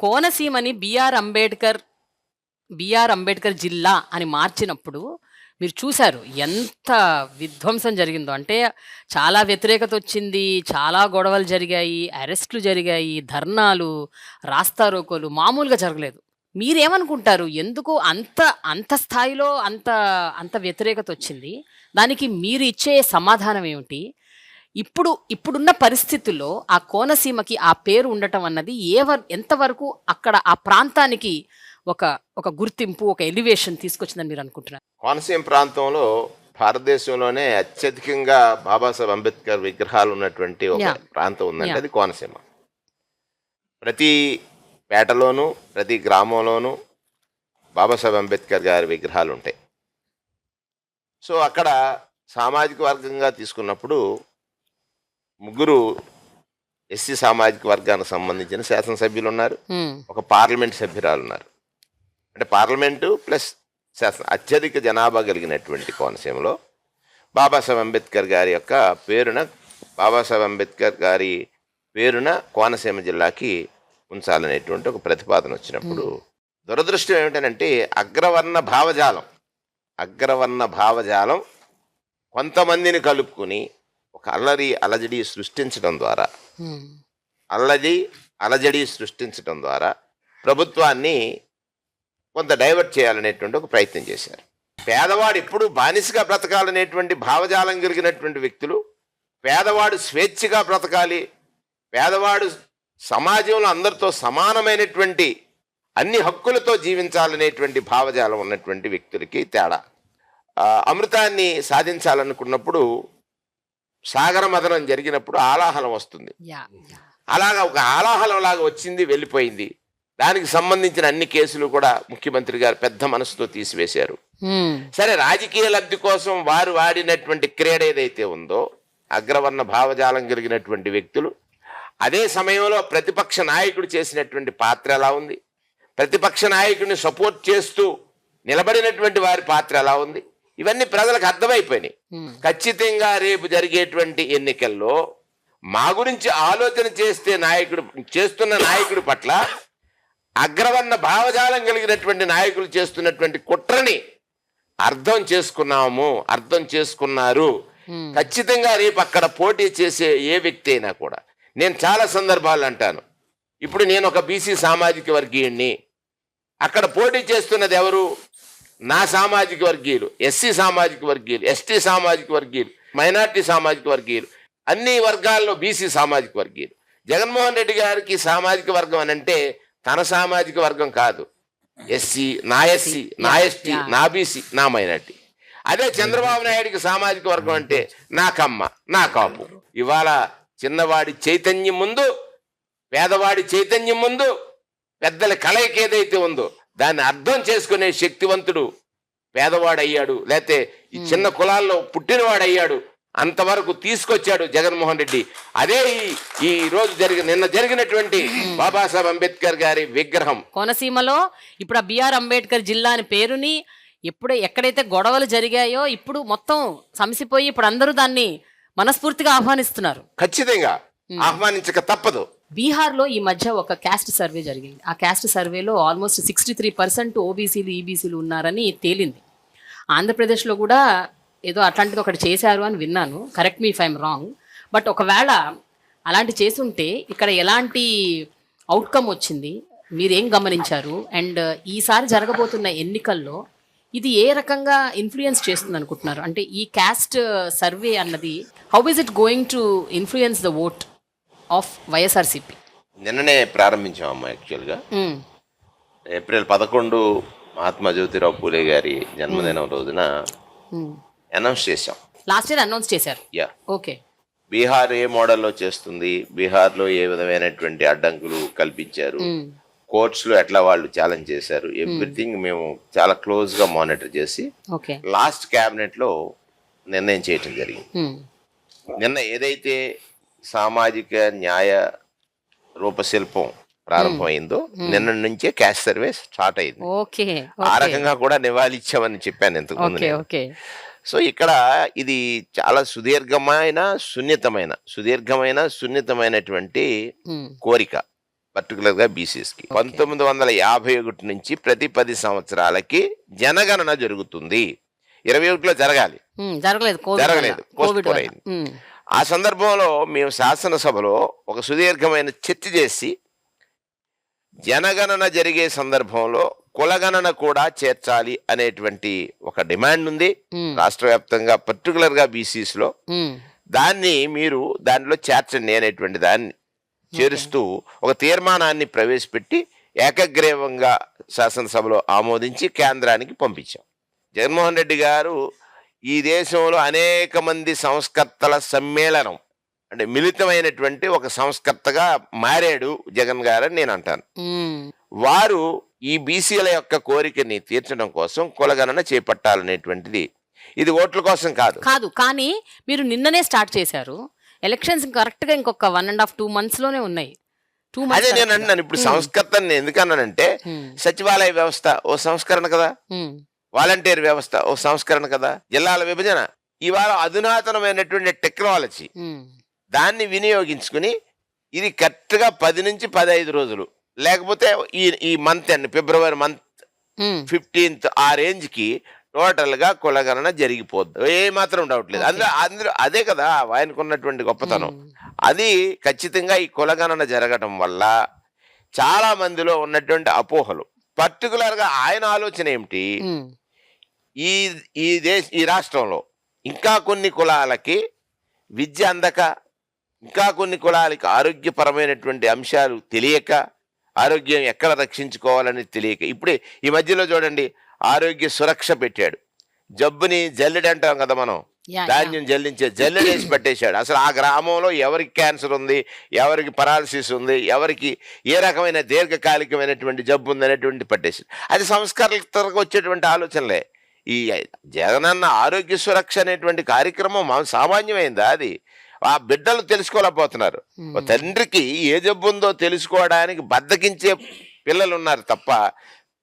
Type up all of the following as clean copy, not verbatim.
కోనసీమని BR Ambedkar జిల్లా అని మార్చినప్పుడు మీరు చూశారు ఎంత విధ్వంసం జరిగిందో. అంటే చాలా వ్యతిరేకత వచ్చింది, చాలా గొడవలు జరిగాయి, అరెస్టులు జరిగాయి, ధర్నాలు, రాస్తారోకోలు మామూలుగా జరగలేదు. మీరేమనుకుంటారు? ఎందుకు అంత అంత స్థాయిలో అంత అంత వ్యతిరేకత వచ్చింది? దానికి మీరు ఇచ్చే సమాధానం ఏమిటి? ఇప్పుడున్న పరిస్థితుల్లో ఆ కోనసీమకి ఆ పేరు ఉండటం అన్నది ఎంతవరకు అక్కడ ఆ ప్రాంతానికి ఒక ఒక గుర్తింపు, ఒక ఎలివేషన్ తీసుకొచ్చిందని మీరు అనుకుంటున్నారు? కోనసీమ ప్రాంతంలో భారతదేశంలోనే అత్యధికంగా బాబాసాహెబ్ అంబేద్కర్ విగ్రహాలు ఉన్నటువంటి ఒక Yeah. ప్రాంతం ఉందంటే Yeah. అది కోనసీమ. ప్రతి పేటలోనూ ప్రతి గ్రామంలోనూ బాబాసాహెబ్ అంబేద్కర్ గారి విగ్రహాలు ఉంటాయి. సో అక్కడ సామాజిక వర్గంగా తీసుకున్నప్పుడు ముగ్గురు ఎస్సీ సామాజిక వర్గానికి సంబంధించిన శాసనసభ్యులు ఉన్నారు, ఒక పార్లమెంట్ సభ్యురాలు ఉన్నారు. అంటే పార్లమెంటు ప్లస్ అత్యధిక జనాభా కలిగినటువంటి కోనసీమలో బాబాసాహెబ్ అంబేద్కర్ గారి యొక్క పేరున బాబాసాహెబ్ అంబేద్కర్ గారి పేరున కోనసీమ జిల్లాకి ఉంచాలనేటువంటి ఒక ప్రతిపాదన వచ్చినప్పుడు దురదృష్టం ఏమిటంటే అగ్రవర్ణ భావజాలం కొంతమందిని కలుపుకుని ఒక అలజడి సృష్టించడం ద్వారా ప్రభుత్వాన్ని కొంత డైవర్ట్ చేయాలనేటువంటి ఒక ప్రయత్నం చేశారు. పేదవాడు ఎప్పుడు బానిసగా బ్రతకాలనేటువంటి భావజాలం కలిగినటువంటి వ్యక్తులు, పేదవాడు స్వేచ్ఛగా బ్రతకాలి, పేదవాడు సమాజంలో అందరితో సమానమైనటువంటి అన్ని హక్కులతో జీవించాలనేటువంటి భావజాలం ఉన్నటువంటి వ్యక్తులకి తేడా. అమృతాన్ని సాధించాలనుకున్నప్పుడు సాగర మదనం జరిగినప్పుడు ఆలాహలం వస్తుంది. అలాగా ఒక ఆలాహలం లాగా వచ్చింది, వెళ్ళిపోయింది. దానికి సంబంధించిన అన్ని కేసులు కూడా ముఖ్యమంత్రి గారు పెద్ద మనసుతో తీసివేశారు. సరే, రాజకీయ లబ్ధి కోసం వారు వాడినటువంటి క్రీడ ఏదైతే ఉందో, అగ్రవర్ణ భావజాలం కలిగినటువంటి వ్యక్తులు, అదే సమయంలో ప్రతిపక్ష నాయకుడు చేసినటువంటి పాత్ర ఎలా ఉంది, ప్రతిపక్ష నాయకుడిని సపోర్ట్ చేస్తూ నిలబడినటువంటి వారి పాత్ర ఎలా ఉంది, ఇవన్నీ ప్రజలకు అర్థమైపోయినాయి. ఖచ్చితంగా రేపు జరిగేటువంటి ఎన్నికల్లో మా గురించి ఆలోచన చేస్తున్న నాయకుడి పట్ల అగ్రవర్ణ భావజాలం కలిగినటువంటి నాయకులు చేస్తున్నటువంటి కుట్రని అర్థం చేసుకున్నారు. ఖచ్చితంగా రేపు అక్కడ పోటీ చేసే ఏ వ్యక్తి అయినా కూడా, నేను చాలా సందర్భాలు అంటాను, ఇప్పుడు నేను ఒక బీసీ సామాజిక వర్గీయుణ్ణి, అక్కడ పోటీ చేస్తున్నది ఎవరు? నా సామాజిక వర్గీయులు, ఎస్సీ సామాజిక వర్గీయులు, ఎస్టీ సామాజిక వర్గీయులు, మైనార్టీ సామాజిక వర్గీయులు, అన్ని వర్గాల్లో బీసీ సామాజిక వర్గీయులు. జగన్మోహన్ రెడ్డి గారికి సామాజిక వర్గం అని అంటే తన సామాజిక వర్గం కాదు, ఎస్సీ, నా ఎస్టీ, నా బీసీ, నా మైనార్టీ. అదే చంద్రబాబు నాయుడికి సామాజిక వర్గం అంటే నా కమ్మ, నా కాపు. ఇవాళ చిన్నవాడి చైతన్యం ముందు, పేదవాడి చైతన్యం ముందు, పెద్దల కలయిక ఏదైతే ఉందో దాన్ని అర్థం చేసుకునే శక్తివంతుడు పేదవాడయ్యాడు, లేకపోతే ఈ చిన్న కులాల్లో పుట్టినవాడయ్యాడు. అంతవరకు తీసుకొచ్చాడు జగన్మోహన్ రెడ్డి. అదే ఈ రోజు నిన్న జరిగినటువంటి బాబాసాహెబ్ అంబేద్కర్ గారి విగ్రహం కోనసీమలో. ఇప్పుడు ఆ బిఆర్ అంబేద్కర్ జిల్లా అని పేరుని ఎక్కడైతే గొడవలు జరిగాయో ఇప్పుడు మొత్తం సమసిపోయి ఇప్పుడు అందరూ దాన్ని మనస్ఫూర్తిగా ఆహ్వానిస్తున్నారు. ఖచ్చితంగా ఆహ్వానించక తప్పదు. బీహార్లో ఈ మధ్య ఒక క్యాస్ట్ సర్వే జరిగింది. ఆ క్యాస్ట్ సర్వేలో ఆల్మోస్ట్ 63% ఓబీసీలు, ఈబీసీలు ఉన్నారని తేలింది. ఆంధ్రప్రదేశ్లో కూడా ఏదో అట్లాంటిది ఒకటి చేశారు అని విన్నాను, correct me if I'm wrong. But ఒకవేళ అలాంటి చేసుంటే ఇక్కడ ఎలాంటి అవుట్కమ్ వచ్చింది, మీరేం గమనించారు? అండ్ ఈసారి జరగబోతున్న ఎన్నికల్లో ఇది ఏ రకంగా ఇన్ఫ్లుయెన్స్ చేస్తుంది అనుకుంటున్నారు? అంటే ఈ క్యాస్ట్ సర్వే అన్నది how is it going to influence the vote of YSRCP? నిన్ననే ప్రారంభించామమ్మా. యాక్చువల్గా ఏప్రిల్ 11 మహాత్మా జ్యోతిరావు పూలే గారి జన్మదినం రోజున అనౌన్స్ చేశాం. లాస్ట్ ఇయర్ అనౌన్స్ చేశారు. Yeah, okay. బీహార్ ఏ మోడల్లో చేస్తుంది, బీహార్లో ఏ విధమైనటువంటి అడ్డంకులు కల్పించారు, కోర్ట్స్లో ఎట్లా వాళ్ళు ఛాలెంజ్ చేశారు, ఎవ్రీథింగ్ మేము చాలా క్లోజ్గా మానిటర్ చేసి లాస్ట్ క్యాబినెట్లో నిర్ణయం చేయటం జరిగింది. నిన్న ఏదైతే సామాజిక న్యాయ రూపశిల్పం ప్రారంభమైందో నిన్న నుంచే క్యాస్ట్ సర్వే స్టార్ట్ అయింది. ఆ రకంగా కూడా నివాళి ఇచ్చామని చెప్పాను ఇంతకుముందు. సో ఇక్కడ ఇది చాలా సుదీర్ఘమైనటువంటి కోరిక. పర్టికులర్గా బీసీస్కి. 1951 నుంచి ప్రతి 10 సంవత్సరాలకి జనగణన జరుగుతుంది. 21లో జరగాలి, జరగలేదు, జరగలేదు, పోస్ట్పోన్ అయింది. ఆ సందర్భంలో మేము శాసనసభలో ఒక సుదీర్ఘమైన చర్చ చేసి జనగణన జరిగే సందర్భంలో కులగణన కూడా చేర్చాలి అనేటువంటి ఒక డిమాండ్ ఉంది రాష్ట్ర వ్యాప్తంగా, పర్టికులర్గా బీసీస్లో. దాన్ని మీరు దానిలో చేర్చండి అనేటువంటి దాన్ని చేరుస్తూ ఒక తీర్మానాన్ని ప్రవేశపెట్టి ఏకగ్రీవంగా శాసనసభలో ఆమోదించి కేంద్రానికి పంపించాం. జగన్మోహన్ రెడ్డి గారు ఈ దేశంలో అనేక మంది సంస్కర్తల సమ్మేళనం, అంటే మిళితమైనటువంటి ఒక సంస్కర్తగా మారాడు జగన్ గారు అని నేను అంటాను. వారు ఈ బీసీల యొక్క కోరికని తీర్చడం కోసం కులగణన చేపట్టాలనేటువంటిది, ఇది ఓట్ల కోసం కాదు. కానీ మీరు నిన్ననే స్టార్ట్ చేశారు. ఎలక్షన్స్ కరెక్ట్ గా ఇంకొక 1.5-2 months లోనే ఉన్నాయి. అదే నేను అన్నాను. ఇప్పుడు సంస్కర్తని ఎందుకన్నానంటే, సచివాలయ వ్యవస్థ ఓ సంస్కరణ కదా, వాలంటీర్ వ్యవస్థ ఓ సంస్కరణ కదా, జిల్లాల విభజన, ఇవాళ అధునాతనమైనటువంటి టెక్నాలజీ, దాన్ని వినియోగించుకుని ఇది కరెక్ట్ గా 10 నుంచి 15 రోజులు, లేకపోతే ఈ మంత్ అండి, ఫిబ్రవరి మంత్ 15th ఆ రేంజ్ కి టోటల్ గా కులగణన జరిగిపోద్ది, ఏ మాత్రం డౌట్ లేదు. అందులో అదే కదా ఆయనకున్నటువంటి గొప్పతనం. అది ఖచ్చితంగా ఈ కులగణన జరగటం వల్ల చాలా మందిలో ఉన్నటువంటి అపోహలు, పర్టికులర్ గా ఆయన ఆలోచన ఏమిటి, ఈ రాష్ట్రంలో ఇంకా కొన్ని కులాలకి విద్య అందక, ఇంకా కొన్ని కులాలకి ఆరోగ్యపరమైనటువంటి అంశాలు తెలియక, ఆరోగ్యం ఎక్కడ రక్షించుకోవాలని తెలియక, ఇప్పుడే ఈ మధ్యలో చూడండి ఆరోగ్య సురక్ష పెట్టాడు, జబ్బుని జల్లెడ అంటాం కదా మనం, ధాన్యం జల్లించే జల్లెడేసి పెట్టేశాడు. అసలు ఆ గ్రామంలో ఎవరికి క్యాన్సర్ ఉంది, ఎవరికి పరాలసిస్ ఉంది, ఎవరికి ఏ రకమైన దీర్ఘకాలికమైనటువంటి జబ్బు ఉంది అనేటువంటి పెట్టేశాడు. అది సంస్కరణకు వచ్చేటువంటి ఆలోచనలే. ఈ జగనన్న ఆరోగ్య సురక్ష అనేటువంటి కార్యక్రమం సామాన్యమైందా? అది ఆ బిడ్డలు తెలుసుకోలేకపోతున్నారు. తండ్రికి ఏ జబ్బు ఉందో తెలుసుకోవడానికి బద్దకించే పిల్లలు ఉన్నారు తప్ప,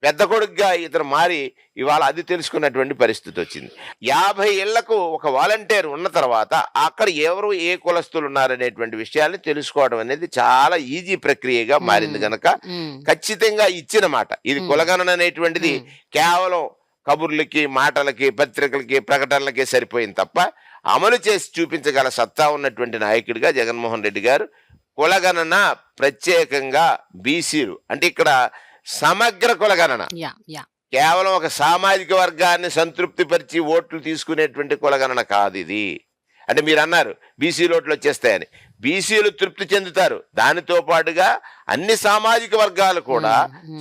పెద్ద కొడుకుగా ఇతను మారి ఇవాళ అది తెలుసుకున్నటువంటి పరిస్థితి వచ్చింది. 50 ఏళ్లకు ఒక వాలంటీర్ ఉన్న తర్వాత అక్కడ ఎవరు ఏ కులస్తులు ఉన్నారనేటువంటి విషయాన్ని తెలుసుకోవడం అనేది చాలా ఈజీ ప్రక్రియగా మారింది గనక ఖచ్చితంగా ఇచ్చిన మాట. ఇది కులగణన అనేటువంటిది కేవలం కబుర్లకి, మాటలకి, పత్రికలకి, ప్రకటనలకి సరిపోయింది తప్ప అమలు చేసి చూపించగల సత్తా ఉన్నటువంటి నాయకుడిగా జగన్మోహన్ రెడ్డి గారు కులగణన, ప్రత్యేకంగా బీసీలు అంటే ఇక్కడ సమగ్ర కులగణన, కేవలం ఒక సామాజిక వర్గాన్ని సంతృప్తిపరిచి ఓట్లు తీసుకునేటువంటి కులగణన కాదు ఇది. అంటే మీరు అన్నారు బీసీలు ఓట్లు వచ్చేస్తాయని, బీసీలు తృప్తి చెందుతారు, దానితో పాటుగా అన్ని సామాజిక వర్గాలు కూడా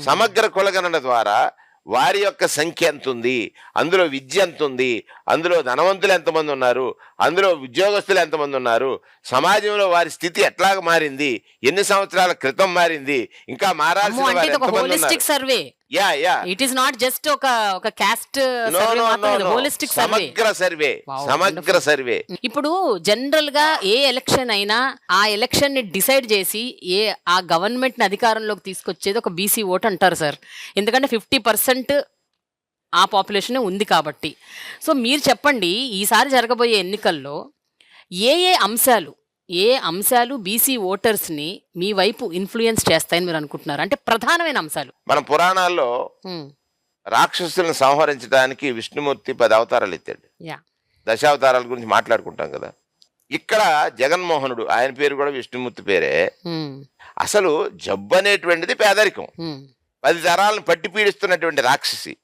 సమగ్ర కులగణన ద్వారా వారి యొక్క సంఖ్య ఎంత ఉంది, అందులో విద్య ఎంత ఉంది, అందులో ధనవంతులు ఎంతమంది ఉన్నారు, అందులో ఉద్యోగస్తులు ఎంతమంది ఉన్నారు, సమాజంలో వారి స్థితి ఎట్లాగ మారింది, ఎన్ని సంవత్సరాల క్రితం మారింది, ఇంకా మారాల్సిన survey. It is not just ఒక కాస్ట్ సమగ్ర సర్వే, సమగ్ర సర్వే. ఇప్పుడు జనరల్ గా ఏ ఎలక్షన్ అయినా ఆ ఎలక్షన్ ని డిసైడ్ చేసి ఆ గవర్నమెంట్ ని అధికారంలోకి తీసుకొచ్చేది ఒక బీసీ ఓట్ అంటారు సార్. ఎందుకంటే 50% ఆ పాపులేషన్ ఉంది కాబట్టి. సో మీరు చెప్పండి, ఈసారి జరగబోయే ఎన్నికల్లో ఏ అంశాలు బీసీ ఓటర్స్ ని మీ వైపు ఇన్ఫ్లుయెన్స్ చేస్తాయని మీరు అనుకుంటున్నారు? అంటే ప్రధానమైన అంశాలు. మన పురాణాల్లో రాక్షసులను సంహరించడానికి విష్ణుమూర్తి 10 అవతారాలు ఎత్తాడు. దశావతారాల గురించి మాట్లాడుకుంటాం కదా. ఇక్కడ జగన్మోహనుడు, ఆయన పేరు కూడా విష్ణుమూర్తి పేరే. అసలు జబ్బు అనేటువంటిది పేదరికం, 10 తరాలను పట్టి పీడిస్తున్నటువంటి రాక్షసి.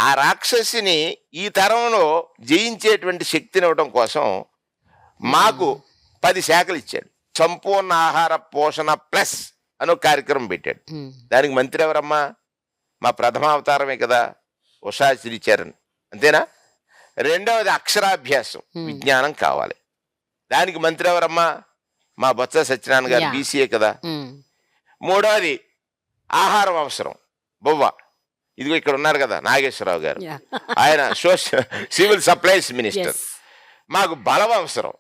ఆ రాక్షసిని ఈ తరంలో జయించేటువంటి శక్తిని ఇవ్వడం కోసం మాకు 10 శాఖలు ఇచ్చాడు. సంపూర్ణ ఆహార పోషణ ప్లస్ అని ఒక కార్యక్రమం పెట్టాడు. దానికి మంత్రి ఎవరమ్మా? మా ప్రథమ అవతారమే కదా, ఉషా శ్రీచరణ్, అంతేనా? రెండవది అక్షరాభ్యాసం, విజ్ఞానం కావాలి, దానికి మంత్రి ఎవరమ్మా? మా బొత్స సత్యనారాయణ గారు, బీసీఏ కదా. మూడవది ఆహారం అవసరం, బొవ్వ, ఇదిగో ఇక్కడ ఉన్నారు కదా నాగేశ్వరరావు గారు, ఆయన సివిల్ సప్లైస్ మినిస్టర్. మాకు బలం అవసరం.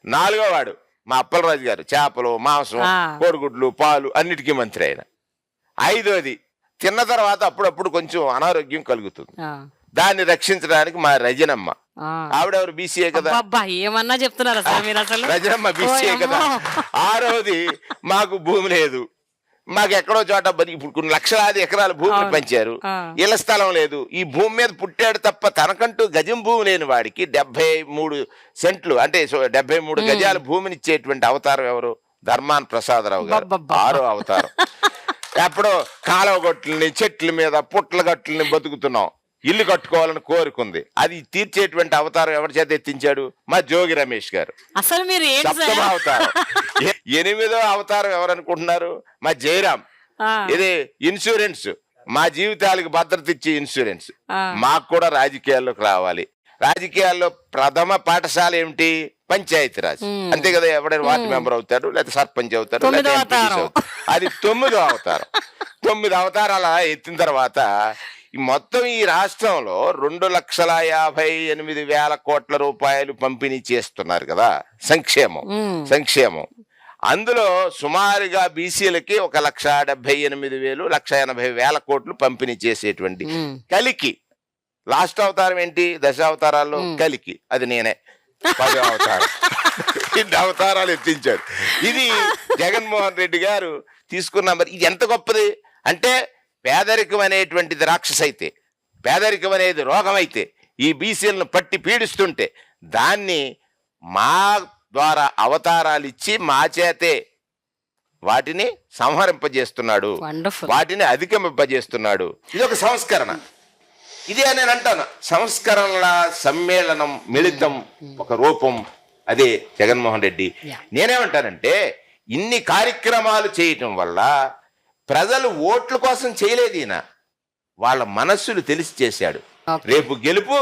4వ వాడు మా అప్పలరాజు గారు, చేపలు, మాంసం, కోడిగుడ్లు, పాలు అన్నిటికీ మంత్రి ఆయన. 5వది తిన్న తర్వాత అప్పుడప్పుడు కొంచెం అనారోగ్యం కలుగుతుంది, దాన్ని రక్షించడానికి మా రజనమ్మ, ఆవిడెవరు? బీసీఏ కదా. ఏమన్నా చెప్తున్నారు రజనమ్మ బీసీఏ కదా. 6వది మాకు భూమి లేదు, మాకు ఎక్కడో చోట ఇప్పుడు కొన్ని లక్షలాది ఎకరాల భూమిని పంచారు, ఇళ్ల స్థలం లేదు. ఈ భూమి మీద పుట్టాడు తప్ప తనకంటూ గజం భూమి లేని వాడికి 73 సెంట్లు అంటే 73 గజాల భూమిని ఇచ్చేటువంటి అవతారం ఎవరు? ధర్మాన ప్రసాదరావు గారు. 6వ అవతారం. ఎప్పుడో కాలువ గొట్లని, చెట్ల మీద పుట్ల గట్లని బతుకుతున్నాం, ఇల్లు కట్టుకోవాలని కోరుకుంది. అది తీర్చేటువంటి అవతారం ఎవరి చేత ఎత్తించాడు? మా జోగి రమేష్ గారు. అసలు మీరు 7వ అవతారం. 8వ అవతారం ఎవరనుకుంటున్నారు? మా జయరాం. ఇది ఇన్సూరెన్స్, మా జీవితాలకు భద్రత ఇచ్చే ఇన్సూరెన్స్. మాకు కూడా రాజకీయాల్లోకి రావాలి. రాజకీయాల్లో ప్రథమ పాఠశాల ఏమిటి? పంచాయతీరాజ్. అంతే కదా, ఎవడైనా వార్డు మెంబర్ అవుతాడు, లేకపోతే సర్పంచ్ అవుతాడు, లేకపోతే ఎంపీటీసీ అవుతాడు. అది 9వ అవతారం. 9 అవతారాల ఎత్తిన తర్వాత ఈ మొత్తం ఈ రాష్ట్రంలో 2,58,000 కోట్ల రూపాయలు పంపిణీ చేస్తున్నారు కదా సంక్షేమం. అందులో సుమారుగా బీసీలకి 1,78,000, 1,80,000 కోట్లు పంపిణీ చేసేటువంటి కలికి లాస్ట్ అవతారం ఏంటి? 10 అవతారాల్లో కలికి, అది నేనే. 10వ అవతారం. 2 అవతారాలు ఎత్తించాడు. ఇది జగన్మోహన్ రెడ్డి గారు తీసుకున్న. మరి ఇది ఎంత గొప్పది అంటే, పేదరికం అనేటువంటిది రాక్షసైతే, పేదరికం అనేది రోగం అయితే, ఈ బీసీలను పట్టి పీడిస్తుంటే దాన్ని మా ద్వారా అవతారాలు ఇచ్చి మా చేతే వాటిని సంహరింపజేస్తున్నాడు, వాటిని అధిగమింపజేస్తున్నాడు. ఇది ఒక సంస్కరణ. ఇదే నేను అంటాను, సంస్కరణల సమ్మేళనం, మిళితం, ఒక రూపం. అదే జగన్మోహన్ రెడ్డి. నేనేమంటానంటే, ఇన్ని కార్యక్రమాలు చేయటం వల్ల ప్రజలు ఓట్ల కోసం చేయలేదు, ఈయన వాళ్ళ మనస్సులు తెలిసి చేశాడు. రేపు గెలుపు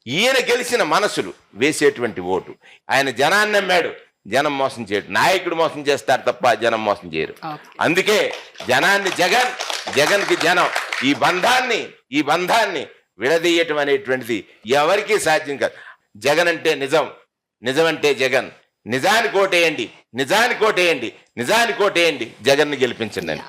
ఈయన గెలిచిన మనసులు వేసేటువంటి ఓటు. ఆయన జనాన్ని నమ్మాడు, జనం మోసం చేయడు. నాయకుడు మోసం చేస్తాడు తప్ప జనం మోసం చేయరు. అందుకే జనాన్ని జగన్కి జనం, ఈ బంధాన్ని విడదీయటం అనేటువంటిది ఎవరికీ సాధ్యం కాదు. జగన్ అంటే నిజం, నిజం అంటే జగన్. నిజానికి ఓటేయండి, జగన్ని గెలిపించండి అని.